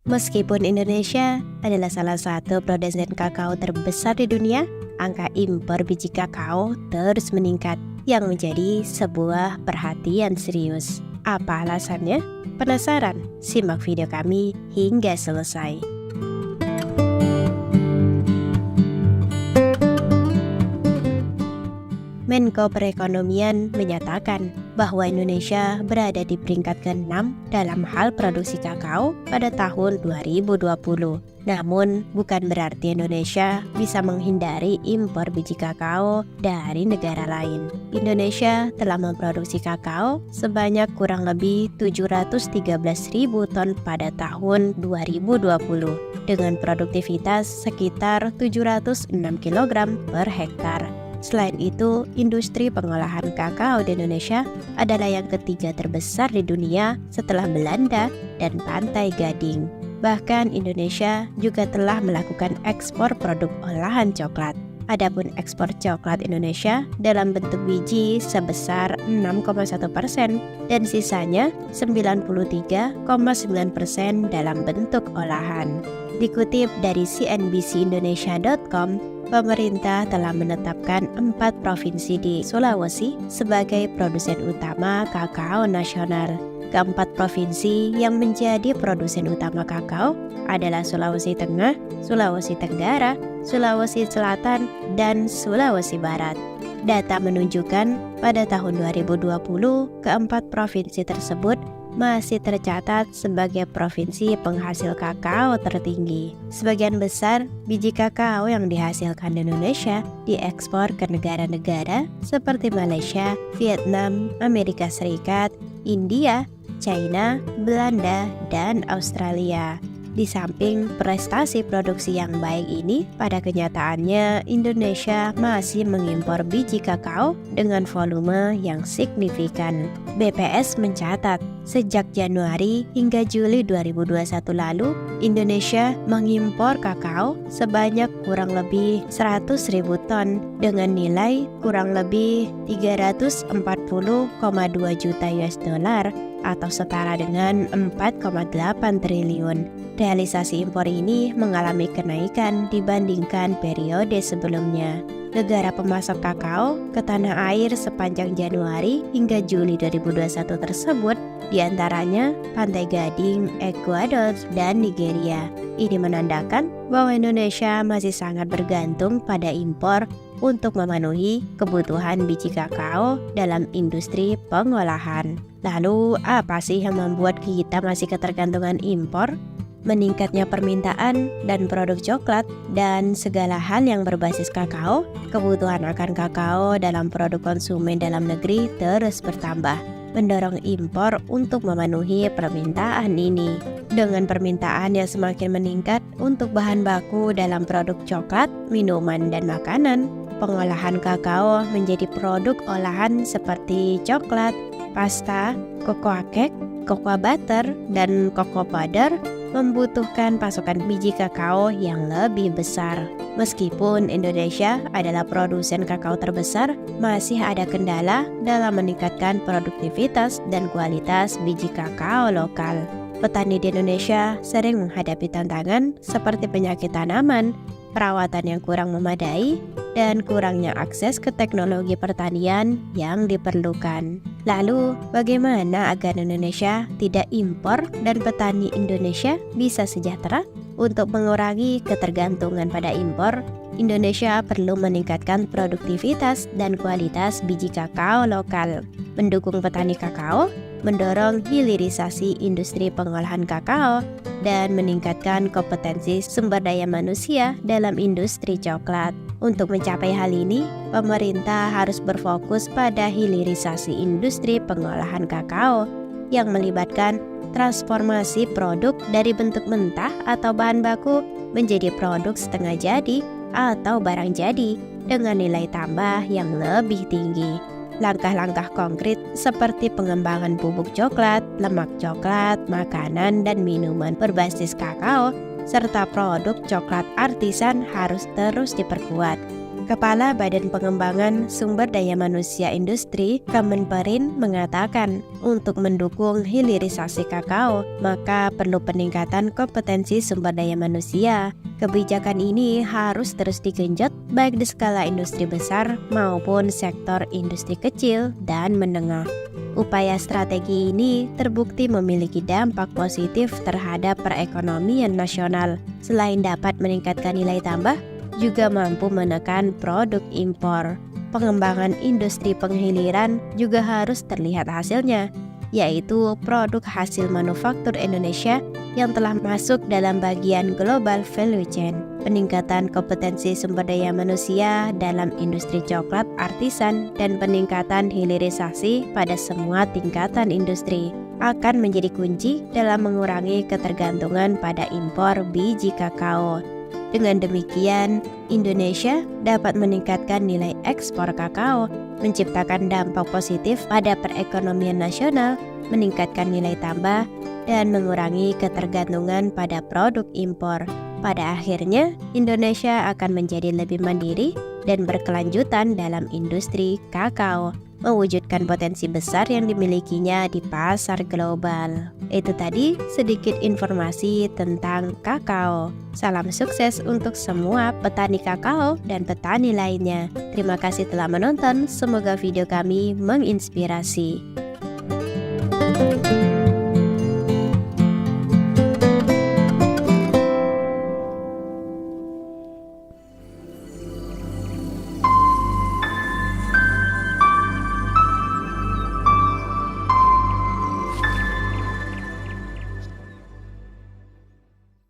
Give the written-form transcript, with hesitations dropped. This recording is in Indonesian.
Meskipun Indonesia adalah salah satu produsen kakao terbesar di dunia, angka impor biji kakao terus meningkat yang menjadi sebuah perhatian serius. Apa alasannya? Penasaran? Simak video kami hingga selesai. Menko Perekonomian menyatakan bahwa Indonesia berada di peringkat ke-6 dalam hal produksi kakao pada tahun 2020. Namun, bukan berarti Indonesia bisa menghindari impor biji kakao dari negara lain. Indonesia telah memproduksi kakao sebanyak kurang lebih 713.000 ton pada tahun 2020 dengan produktivitas sekitar 706 kg per hektar. Selain itu, industri pengolahan kakao di Indonesia adalah yang ketiga terbesar di dunia setelah Belanda dan Pantai Gading. Bahkan Indonesia juga telah melakukan ekspor produk olahan coklat. Adapun ekspor coklat Indonesia dalam bentuk biji sebesar 6,1% dan sisanya 93,9% dalam bentuk olahan. Dikutip dari cnbcindonesia.com, pemerintah telah menetapkan 4 provinsi di Sulawesi sebagai produsen utama kakao nasional. Keempat provinsi yang menjadi produsen utama kakao adalah Sulawesi Tengah, Sulawesi Tenggara, Sulawesi Selatan, dan Sulawesi Barat. Data menunjukkan pada tahun 2020, keempat provinsi tersebut masih tercatat sebagai provinsi penghasil kakao tertinggi. Sebagian besar biji kakao yang dihasilkan di Indonesia diekspor ke negara-negara seperti Malaysia, Vietnam, Amerika Serikat, India, China, Belanda, dan Australia. Di samping prestasi produksi yang baik ini, pada kenyataannya Indonesia masih mengimpor biji kakao dengan volume yang signifikan. BPS mencatat, sejak Januari hingga Juli 2021 lalu, Indonesia mengimpor kakao sebanyak kurang lebih 100.000 ton dengan nilai kurang lebih 340,2 juta US$ atau setara dengan 4,8 triliun. Realisasi impor ini mengalami kenaikan dibandingkan periode sebelumnya. Negara pemasok kakao ke tanah air sepanjang Januari hingga Juli 2021 tersebut diantaranya Pantai Gading, Ekuador, dan Nigeria. Ini menandakan bahwa Indonesia masih sangat bergantung pada impor untuk memenuhi kebutuhan biji kakao dalam industri pengolahan. Lalu, apa sih yang membuat kita masih ketergantungan impor? Meningkatnya permintaan dan produk coklat dan segala hal yang berbasis kakao, kebutuhan akan kakao dalam produk konsumen dalam negeri terus bertambah, mendorong impor untuk memenuhi permintaan ini. Dengan permintaan yang semakin meningkat untuk bahan baku dalam produk coklat, minuman, dan makanan, pengolahan kakao menjadi produk olahan seperti coklat, pasta, cocoa cake, cocoa butter, dan cocoa powder membutuhkan pasokan biji kakao yang lebih besar. Meskipun Indonesia adalah produsen kakao terbesar, masih ada kendala dalam meningkatkan produktivitas dan kualitas biji kakao lokal. Petani di Indonesia sering menghadapi tantangan seperti penyakit tanaman, perawatan yang kurang memadai, dan kurangnya akses ke teknologi pertanian yang diperlukan. Lalu, bagaimana agar Indonesia tidak impor dan petani Indonesia bisa sejahtera? Untuk mengurangi ketergantungan pada impor, Indonesia perlu meningkatkan produktivitas dan kualitas biji kakao lokal, mendukung petani kakao, mendorong hilirisasi industri pengolahan kakao, dan meningkatkan kompetensi sumber daya manusia dalam industri coklat. Untuk mencapai hal ini, pemerintah harus berfokus pada hilirisasi industri pengolahan kakao yang melibatkan transformasi produk dari bentuk mentah atau bahan baku menjadi produk setengah jadi atau barang jadi dengan nilai tambah yang lebih tinggi. Langkah-langkah konkret seperti pengembangan bubuk coklat, lemak coklat, makanan dan minuman berbasis kakao, serta produk coklat artisan harus terus diperkuat. Kepala Badan Pengembangan Sumber Daya Manusia Industri Kemenperin mengatakan, untuk mendukung hilirisasi kakao, maka perlu peningkatan kompetensi sumber daya manusia. Kebijakan ini harus terus digenjot baik di skala industri besar maupun sektor industri kecil dan menengah. Upaya strategi ini terbukti memiliki dampak positif terhadap perekonomian nasional. Selain dapat meningkatkan nilai tambah, juga mampu menekan produk impor. Pengembangan industri penghiliran juga harus terlihat hasilnya, yaitu produk hasil manufaktur Indonesia yang telah masuk dalam bagian global value chain. Peningkatan kompetensi sumber daya manusia dalam industri coklat artisan dan peningkatan hilirisasi pada semua tingkatan industri akan menjadi kunci dalam mengurangi ketergantungan pada impor biji kakao. Dengan demikian, Indonesia dapat meningkatkan nilai ekspor kakao, menciptakan dampak positif pada perekonomian nasional, meningkatkan nilai tambah, dan mengurangi ketergantungan pada produk impor. Pada akhirnya, Indonesia akan menjadi lebih mandiri dan berkelanjutan dalam industri kakao, mewujudkan potensi besar yang dimilikinya di pasar global. Itu tadi sedikit informasi tentang kakao. Salam sukses untuk semua petani kakao dan petani lainnya. Terima kasih telah menonton, semoga video kami menginspirasi.